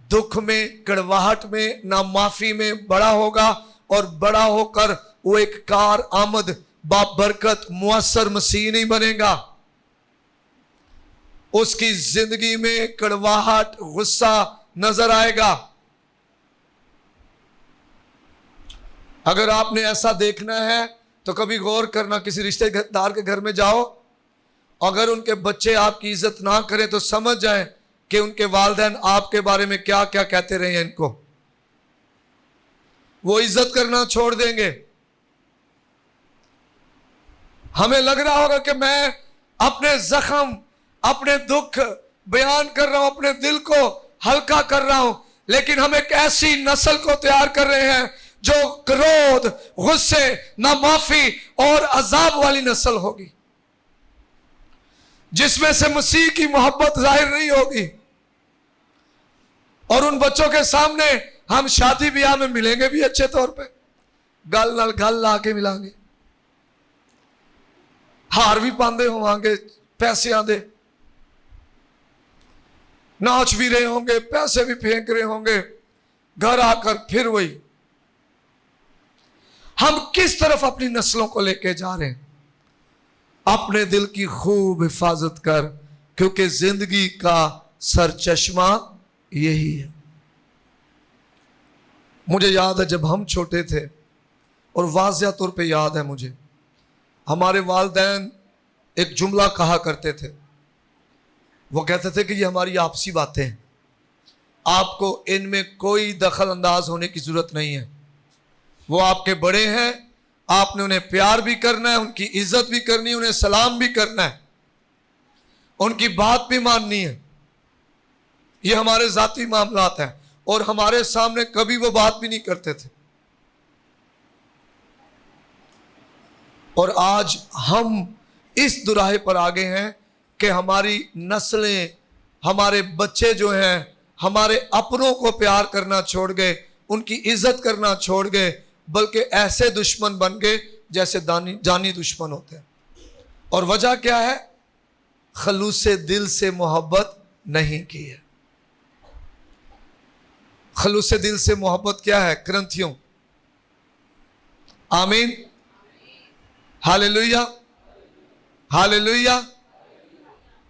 دکھ میں، کڑواہٹ میں، نامعافی میں بڑا ہوگا اور بڑا ہو کر وہ ایک کار آمد بابرکت مؤثر مسیح نہیں بنے گا. اس کی زندگی میں کڑواہٹ، غصہ نظر آئے گا. اگر آپ نے ایسا دیکھنا ہے تو کبھی غور کرنا، کسی رشتہ دار کے گھر میں جاؤ، اگر ان کے بچے آپ کی عزت نہ کریں تو سمجھ جائیں کہ ان کے والدین آپ کے بارے میں کیا کیا کہتے رہے ہیں. ان کو وہ عزت کرنا چھوڑ دیں گے. ہمیں لگ رہا ہوگا کہ میں اپنے زخم، اپنے دکھ بیان کر رہا ہوں، اپنے دل کو ہلکا کر رہا ہوں، لیکن ہم ایک ایسی نسل کو تیار کر رہے ہیں جو کرودھ، غصے، نامعافی اور عذاب والی نسل ہوگی، جس میں سے مسیح کی محبت ظاہر نہیں ہوگی. اور ان بچوں کے سامنے ہم شادی بیاہ میں ملیں گے بھی اچھے طور پہ، گل نال گل لا کے ملیں گے، ہار بھی پاندے ہوں گے پیسے آندے، ناچ بھی رہے ہوں گے، پیسے بھی پھینک رہے ہوں گے. گھر آ کر پھر وہی. ہم کس طرف اپنی نسلوں کو لے کے جا رہے ہیں؟ اپنے دل کی خوب حفاظت کر، کیونکہ زندگی کا سرچشمہ یہی ہے. مجھے یاد ہے جب ہم چھوٹے تھے، اور واضح طور پہ یاد ہے مجھے، ہمارے والدین ایک جملہ کہا کرتے تھے. وہ کہتے تھے کہ یہ ہماری آپسی باتیں ہیں، آپ کو ان میں کوئی دخل انداز ہونے کی ضرورت نہیں ہے. وہ آپ کے بڑے ہیں، آپ نے انہیں پیار بھی کرنا ہے، ان کی عزت بھی کرنی ہے، انہیں سلام بھی کرنا ہے، ان کی بات بھی ماننی ہے. یہ ہمارے ذاتی معاملات ہیں، اور ہمارے سامنے کبھی وہ بات بھی نہیں کرتے تھے. اور آج ہم اس دراہے پر آگے ہیں کہ ہماری نسلیں، ہمارے بچے جو ہیں، ہمارے اپنوں کو پیار کرنا چھوڑ گئے، ان کی عزت کرنا چھوڑ گئے، بلکہ ایسے دشمن بن گئے جیسے جانی دشمن ہوتے ہیں. اور وجہ کیا ہے؟ خلوص دل سے محبت نہیں کی ہے. خلوص دل سے محبت کیا ہے؟ کرنتھیوں، آمین، ہاللیلویہ، ہاللیلویہ.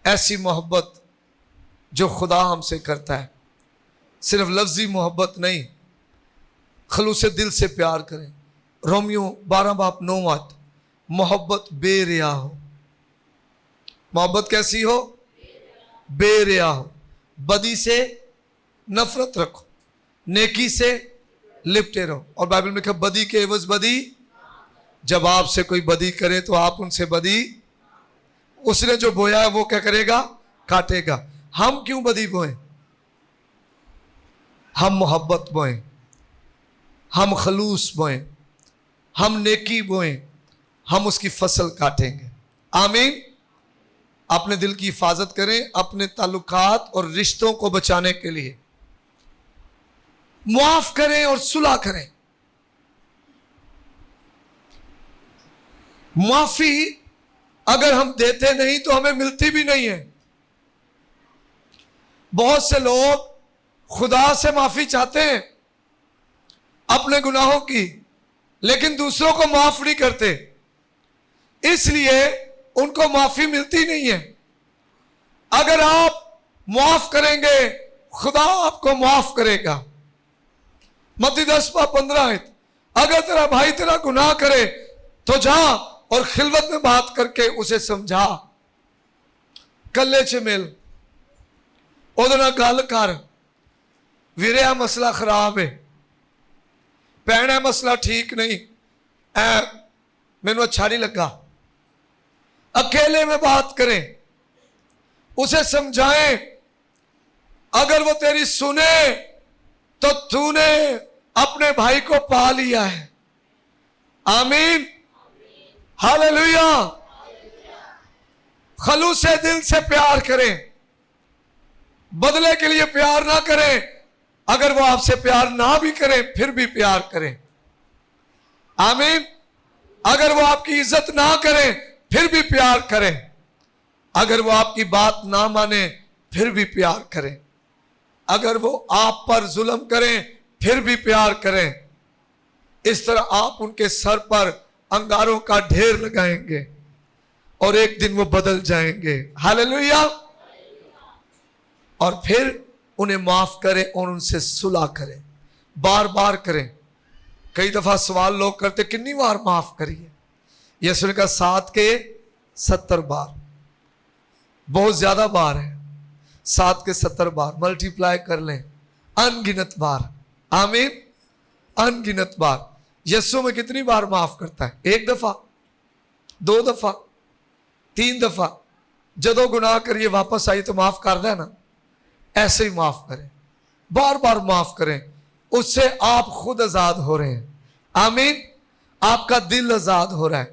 ایسی محبت جو خدا ہم سے کرتا ہے، صرف لفظی محبت نہیں، خلوص دل سے پیار کریں. रोमियो 12:9 मोहब्बत बेरिया हो। मोहब्बत कैसी हो? बेरिया हो। बदी से नफरत रखो, नेकी से लिपटे रहो। और बाइबल में कहा बदी के एवज बदी, जब आपसे कोई बदी करे तो आप उनसे बदी, उसने जो बोया है वो क्या करेगा? काटेगा। हम क्यों बदी बोए? हम मोहब्बत बोए, हम खलूस बोए, हम नेकी बोए, हम उसकी फसल काटेंगे। आमीन। अपने दिल की हिफाजत करें, अपने ताल्लुकात और रिश्तों को बचाने के लिए मुआफ करें और सुलह करें। माफी अगर हम देते नहीं तो हमें मिलती भी नहीं है। बहुत से लोग खुदा से माफी चाहते हैं अपने गुनाहों की, लेकिन दूसरों को माफ नहीं करते, इसलिए उनको माफी मिलती नहीं है। अगर आप माफ करेंगे, खुदा आपको माफ करेगा। मत्ती 10:15, अगर तेरा भाई तेरा गुनाह करे तो जा और खिलवत में बात करके उसे समझा, कल्ले च मिल, ਉਹਦੇ ਨਾਲ ਗੱਲ ਕਰ, ਵੀਰੇ ਆ ਮਸਲਾ ਖਰਾਬ ਹੈ, ਭੈਣ ਇਹ ਮਸਲਾ ਠੀਕ नहीं, मैनू अच्छा नहीं लगा। अकेले में बात करें, उसे समझाएं। अगर वो तेरी सुने तो तूने अपने भाई को पा लिया है। आमीन, हालेलुया। खलूसे दिल से प्यार करें, बदले के लिए प्यार ना करें। अगर वो आपसे प्यार ना भी करें फिर भी प्यार करें। आमीन। अगर वो आपकी इज्जत ना करें फिर भी प्यार करें। अगर वो आपकी बात ना माने फिर भी प्यार करें। अगर वो आप पर जुल्म करें फिर भी प्यार करें। इस तरह आप उनके सर पर अंगारों का ढेर लगाएंगे और एक दिन वो बदल जाएंगे। हालेलुया। और फिर उन्हें माफ करें और उनसे सुलह करें, बार बार करें। कई दफा सवाल लोग करते कितनी बार माफ करिए? यीशु ने कहा 7 के 70 बार। बहुत ज्यादा बार है, 7 के 70 बार मल्टीप्लाई कर लें, अनगिनत बार। आमीन, अनगिनत बार। यीशु में कितनी बार माफ करता है? 1 दफा, 2 दफा, 3 दफा। जदों गुनाह करिए वापस आई तो माफ कर देना। ऐसे ही माफ करें, बार बार माफ करें, उससे आप खुद आजाद हो रहे हैं। आमीन। आपका दिल आजाद हो रहा है,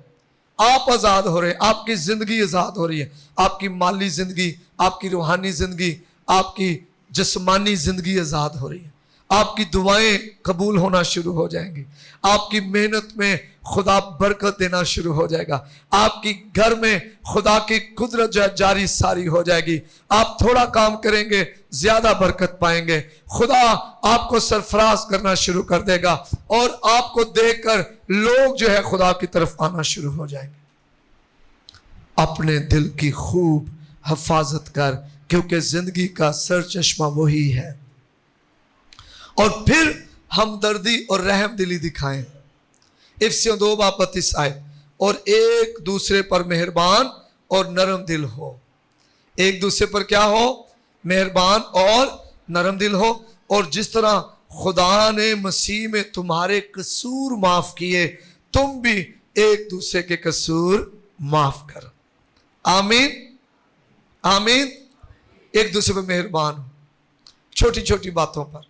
आप आजाद हो रहे हैं, आपकी जिंदगी आजाद हो रही है। आपकी माली जिंदगी, आपकी रूहानी जिंदगी, आपकी जिस्मानी जिंदगी आजाद हो रही है। आपकी दुआएं कबूल होना शुरू हो जाएंगी। आपकी मेहनत में खुदा बरकत देना शुरू हो जाएगा। आपकी घर में खुदा की कुदरत जारी सारी हो जाएगी। आप थोड़ा काम करेंगे, ज्यादा बरकत पाएंगे। खुदा आपको सरफराज करना शुरू कर देगा और आपको देखकर लोग जो है खुदा की तरफ आना शुरू हो जाएंगे। अपने दिल की खूब हिफाजत कर, क्योंकि जिंदगी का सरचश्मा वही है। और फिर हमदर्दी और रहम दिली दिखाएं। इफिसियों 2:32, और एक दूसरे पर मेहरबान और नरम दिल हो। एक दूसरे पर क्या हो? मेहरबान और नरम दिल हो। और जिस तरह खुदा ने मसीह में तुम्हारे कसूर माफ किए, तुम भी एक दूसरे के कसूर माफ करो। आमीन, आमीन। एक दूसरे पर मेहरबान हो। छोटी छोटी बातों पर,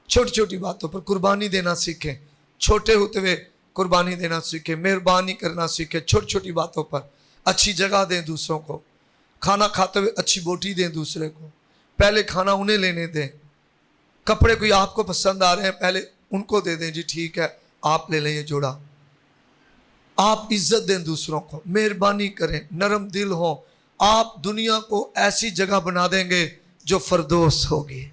छोटी छोटी बातों पर कुर्बानी देना सीखें। छोटे होते हुए कुर्बानी देना सीखें, मेहरबानी करना सीखें। छोटी छोटी बातों पर अच्छी जगह दें दूसरों को। खाना खाते हुए अच्छी बोटी दें दूसरे को, पहले खाना उन्हें लेने दें। कपड़े कोई आपको पसंद आ रहे हैं, पहले उनको दे दें, जी ठीक है आप ले लें ये जोड़ा। आप इज्जत दें दूसरों को, मेहरबानी करें, नरम दिल हो। आप दुनिया को ऐसी जगह बना देंगे जो फरदोस होगी।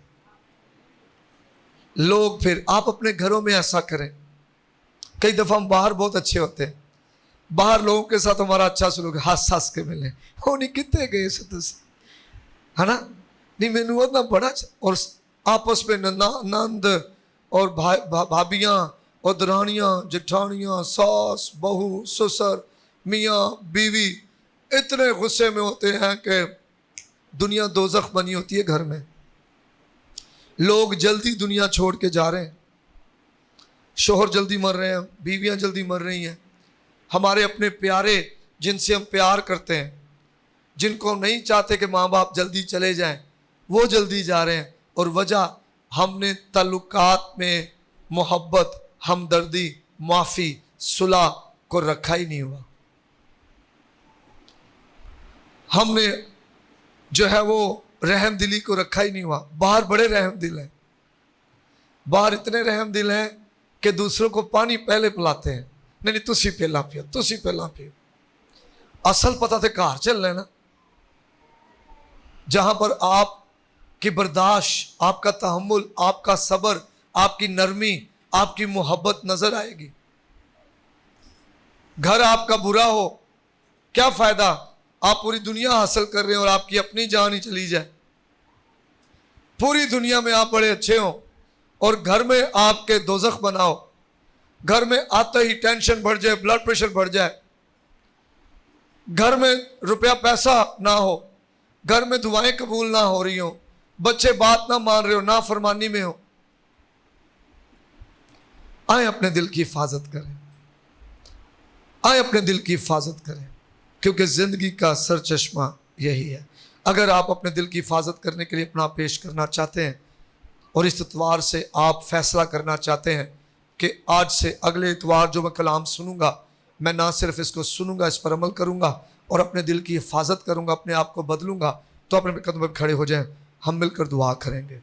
लोग फिर आप अपने घरों में ऐसा करें। कई दफा हम बाहर बहुत अच्छे होते हैं, बाहर लोगों के साथ हमारा अच्छा सलूक, हंस हंस के मिले, वो नहीं कितने गए से है ना, नहीं मैनू ना बड़ा। और आपस में नंद और भाभियाँ اور درانیاں جٹھانیاں ساس بہو سسر میاں بیوی اتنے غصے میں ہوتے ہیں کہ دنیا دوزخ بنی ہوتی ہے گھر میں. لوگ جلدی دنیا چھوڑ کے جا رہے ہیں, شوہر جلدی مر رہے ہیں, بیویاں جلدی مر رہی ہیں. ہمارے اپنے پیارے جن سے ہم پیار کرتے ہیں, جن کو نہیں چاہتے کہ ماں باپ جلدی چلے جائیں, وہ جلدی جا رہے ہیں. اور وجہ ہم نے تعلقات میں محبت, ہمدردی, معافی, صلح کو رکھا ہی نہیں ہوا. ہم نے جو ہے وہ رحم دلی کو رکھا ہی نہیں ہوا. باہر بڑے رحم دل ہیں, باہر اتنے رحم دل ہیں کہ دوسروں کو پانی پہلے پلاتے ہیں. نہیں تسی پہلا پیو, تسی پہلا پیو. اصل پتہ تے کار چل رہے نا, جہاں پر آپ کی برداشت, آپ کا تحمل, آپ کا صبر, آپ کی نرمی, آپ کی محبت نظر آئے گی. گھر آپ کا برا ہو کیا فائدہ, آپ پوری دنیا حاصل کر رہے ہیں اور آپ کی اپنی جان ہی چلی جائے. پوری دنیا میں آپ بڑے اچھے ہوں اور گھر میں آپ کے دوزخ بناؤ, گھر میں آتا ہی ٹینشن بڑھ جائے, بلڈ پریشر بڑھ جائے, گھر میں روپیہ پیسہ نہ ہو, گھر میں دعائیں قبول نہ ہو رہی ہوں, بچے بات نہ مان رہے ہو, نافرمانی میں ہو. آئیں اپنے دل کی حفاظت کریں, آئیں اپنے دل کی حفاظت کریں, کیونکہ زندگی کا سرچشمہ یہی ہے. اگر آپ اپنے دل کی حفاظت کرنے کے لیے اپنا پیش کرنا چاہتے ہیں اور اس اتوار سے آپ فیصلہ کرنا چاہتے ہیں کہ آج سے اگلے اتوار جو میں کلام سنوں گا, میں نہ صرف اس کو سنوں گا, اس پر عمل کروں گا اور اپنے دل کی حفاظت کروں گا, اپنے آپ کو بدلوں گا, تو اپنے قدم پر کھڑے ہو جائیں, ہم مل کر دعا کریں گے.